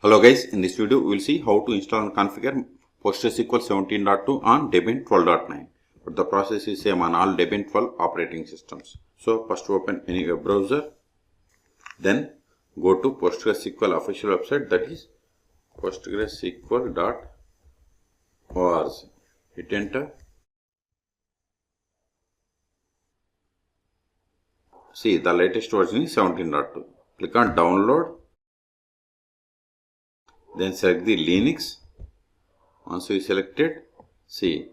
Hello guys, in this video we will see how to install and configure PostgreSQL 17.2 on Debian 12.9. But the process is same on all Debian 12 operating systems. So first open any web browser, then go to PostgreSQL official website, that is postgresql.org. Hit enter. See, the latest version is 17.2. Click on download. Then select the Linux. Once we selected, see,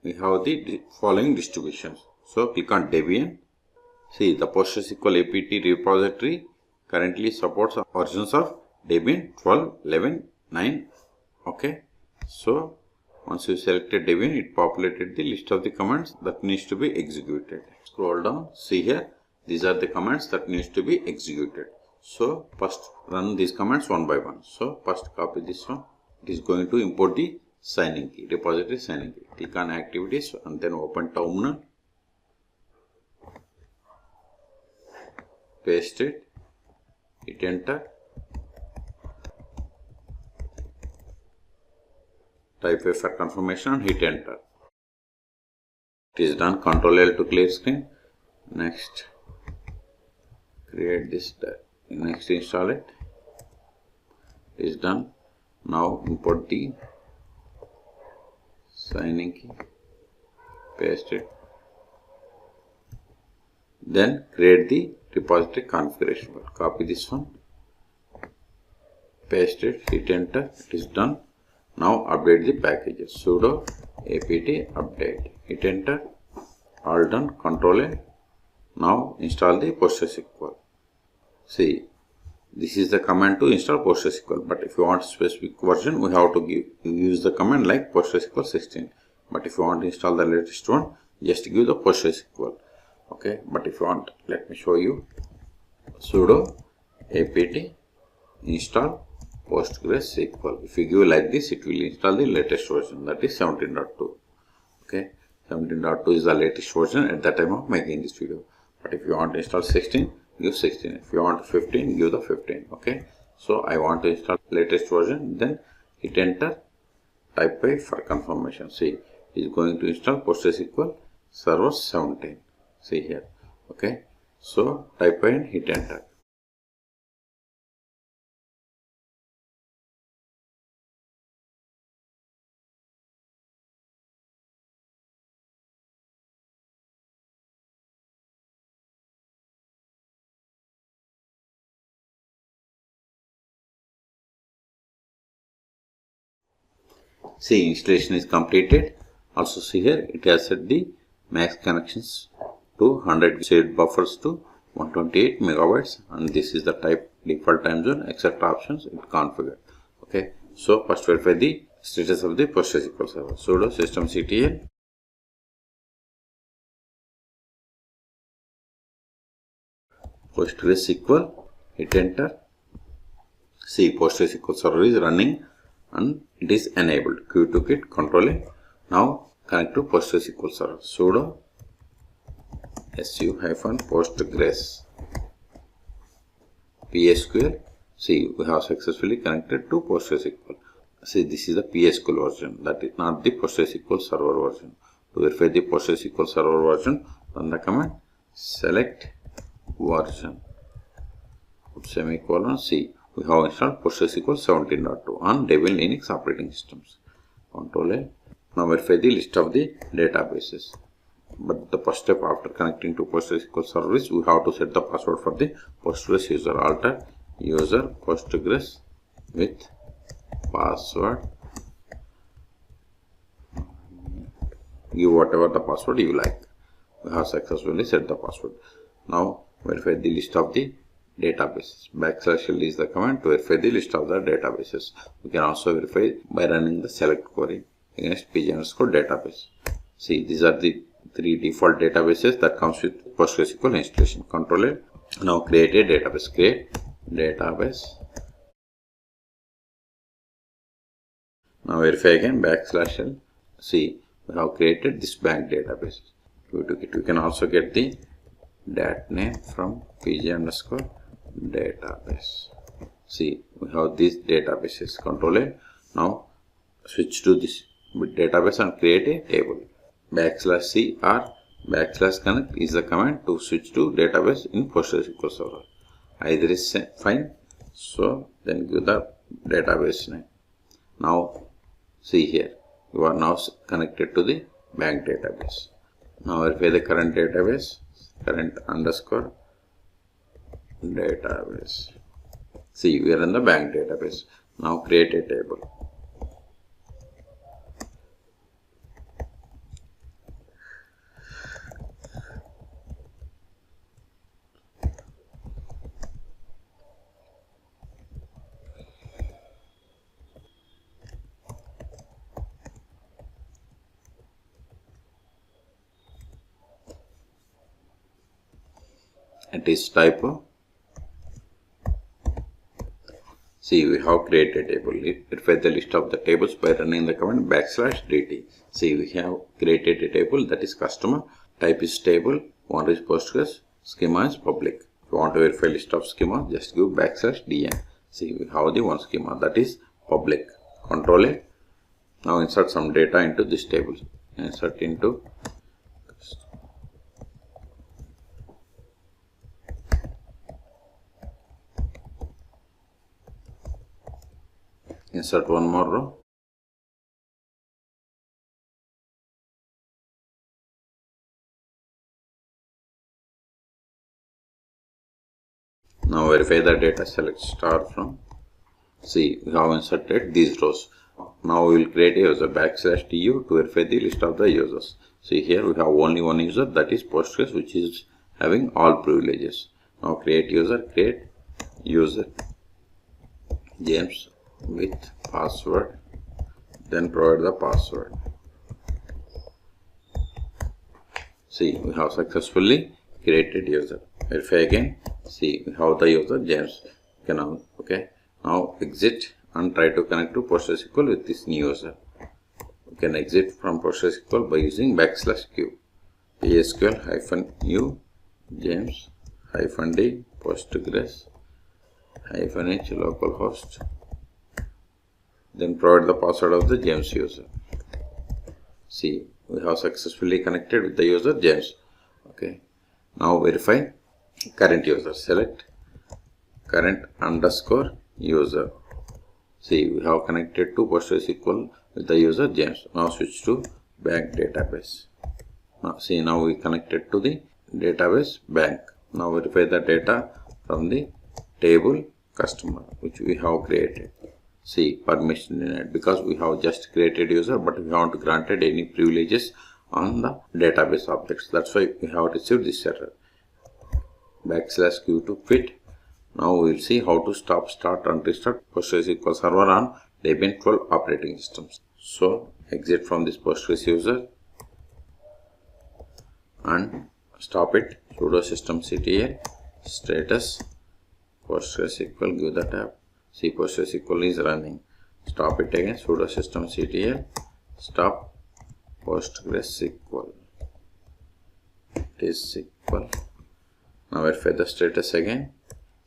we have the following distributions. So click on Debian. See, the PostgreSQL APT repository currently supports versions of Debian 12, 11, 9. Okay. So once you selected Debian, it populated the list of the commands that needs to be executed. Scroll down. See here, these are the commands that needs to be executed. So first run these commands one by one. So first copy this one. It is going to import the signing key, repository signing key. Click on activities and then open terminal. Paste it. Hit enter. Type A for confirmation and hit enter. It is done. Ctrl L to clear screen. Next, create this. Next, install it. It is done. Now import the signing key. Paste it. Then create the repository configuration. Copy this one. Paste it. Hit enter. It is done. Now update the packages. Sudo apt update. Hit enter. All done. Ctrl A. Now install the PostgreSQL. See, this is the command to install PostgreSQL. But if you want specific version, we have to use the command like PostgreSQL 16. But if you want to install the latest one, just give the PostgreSQL. Okay. But if you want, let me show you. Sudo apt install PostgreSQL. If you give like this, it will install the latest version, that is 17.2. Okay, 17.2 is the latest version at the time of making this video. But if you want to install 16, give 16. If you want 15, give the 15. Okay, so I want to install latest version. Then hit enter. Type A for confirmation. See, it is going to install PostgreSQL Server 17. See here. Okay, so type A and hit enter. See, installation is completed. Also see here, it has set the max connections to 100, shared buffers to 128 megabytes, and this is the type default time zone, etc. options it configured. Okay, so first verify the status of the PostgreSQL server. Sudo systemctl PostgreSQL, hit enter. See, PostgreSQL server is running and it is enabled. Q2kit, Ctrl A. Now connect to PostgreSQL server. Sudo su-postgres PSQL. See, we have successfully connected to PostgreSQL. See, this is the PSQL version, that is not the PostgreSQL server version. To verify the PostgreSQL server version, run the command select version, put semicolon. See, we have installed PostgreSQL 17.2 on Debian Linux operating systems. Ctrl A. Now verify the list of the databases. But the first step after connecting to PostgreSQL service, we have to set the password for the Postgres user. Alter user Postgres with password. Give whatever the password you like. We have successfully set the password. Now verify the list of the databases. \l is the command to verify the list of the databases. We can also verify by running the select query against pg_database. See, these are the 3 default databases that comes with PostgreSQL installation. Ctrl A. Now create a database. Create database. Now verify again \l. See, we have created this bank database. We can also get the dat name from pg_database. See, we have these databases. Control A. Now switch to this database and create a table. \c or \connect is the command to switch to database in PostgreSQL Server. Either is fine. So then give the database name. Now see here, you are now connected to the bank database. Now verify the current database, current underscore database. See, we are in the bank database. Now create a table. It is type. See, we have created a table. Verify the list of the tables by running the command \dt. See, we have created a table that is customer. Type is table. One is Postgres. Schema is public. If you want to verify list of schema, just give \dn. See, we have the one schema that is public. Control A. Now insert some data into this table. Insert into insert one more row. Now verify the data, select star from. See, we have inserted these rows. Now we will create a user \tu to verify the list of the users. See, here we have only one user, that is Postgres, which is having all privileges. Now create user James with password, then provide the password. See, we have successfully created user. Verify again. See, we have the user James. Okay. Now exit and try to connect to PostgreSQL with this new user. You can exit from PostgreSQL by using \q. PSQL-u James-d Postgres-h localhost. Then provide the password of the James user. See, we have successfully connected with the user James. Okay. Now verify current user. Select current underscore user. See, we have connected to PostgreSQL with the user James. Now switch to bank database. Now see, now we connected to the database bank. Now verify the data from the table customer which we have created. See, permission denied because we have just created user, but we haven't granted any privileges on the database objects. That's why we have received this error. \q to quit. Now we will see how to stop, start and restart PostgreSQL Server on Debian 12 operating systems. So exit from this Postgres user and stop it. Sudo systemctl status PostgreSQL, give the tab. See, PostgreSQL is running. Stop it again. Sudo systemctl stop PostgreSQL. It is SQL. Now verify the status again.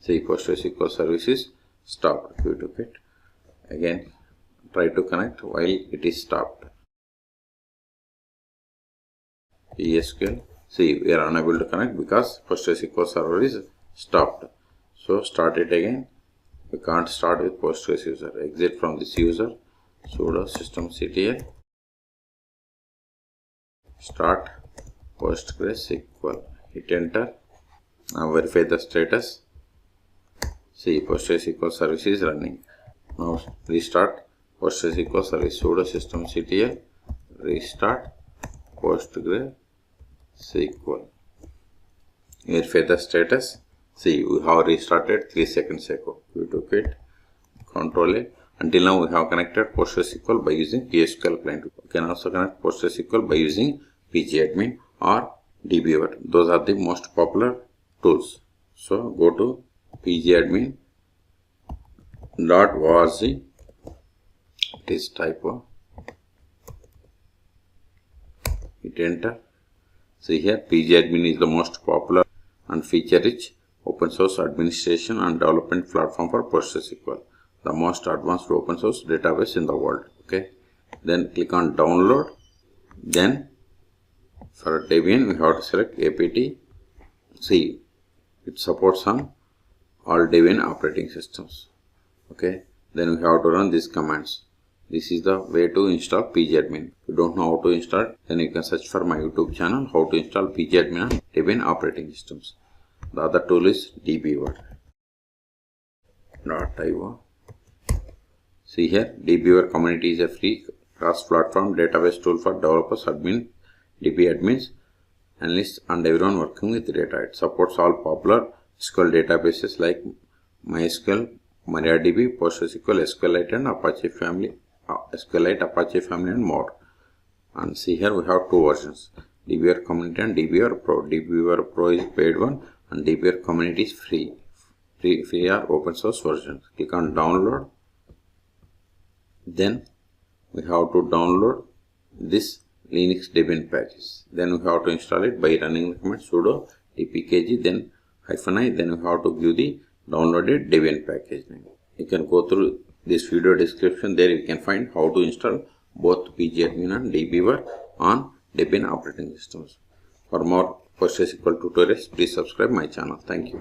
See, PostgreSQL services stopped. Q to quit. Again, try to connect while it is stopped. PSQL. See, we are unable to connect because PostgreSQL server is stopped. So start it again. We can't start with Postgres user. Exit from this user. Sudo systemctl start PostgreSQL. Hit enter. Now verify the status. See, PostgreSQL service is running. Now restart PostgreSQL service. Sudo systemctl restart PostgreSQL. Verify the status. See, we have restarted 3 seconds ago. We took it. Control A. Until now, we have connected PostgreSQL by using PSQL client. We can also connect PostgreSQL by using pgadmin or dbeaver. Those are the most popular tools. So go to pgadmin.org. It is typo. Hit enter. See here, pgadmin is the most popular and feature rich open source administration and development platform for PostgreSQL, the most advanced open source database in the world. Okay, then click on download. Then for Debian we have to select apt. See, it supports on all Debian operating systems. Okay, then we have to run these commands. This is the way to install pgadmin. If you don't know how to install, then you can search for my YouTube channel how to install pgadmin on Debian operating systems. The other tool is dbeaver.io. See here, dbeaver community is a free cross-platform database tool for developers, DB admins, analysts, and everyone working with data. It supports all popular SQL databases like MySQL, MariaDB, PostgreSQL, SQLite, and Apache family, and more. And see here we have two versions: dbeaver community and dbeaver pro. dbeaver pro is paid one, and dbeaver community is free or open source version. Click on download. Then we have to download this Linux Debian package. Then we have to install it by running the command sudo dpkg, then -i, then we have to give the downloaded Debian package name. You can go through this video description. There you can find how to install both pgadmin and dbeaver on Debian operating systems. For more PostgreSQL tutorials, please subscribe my channel. Thank you.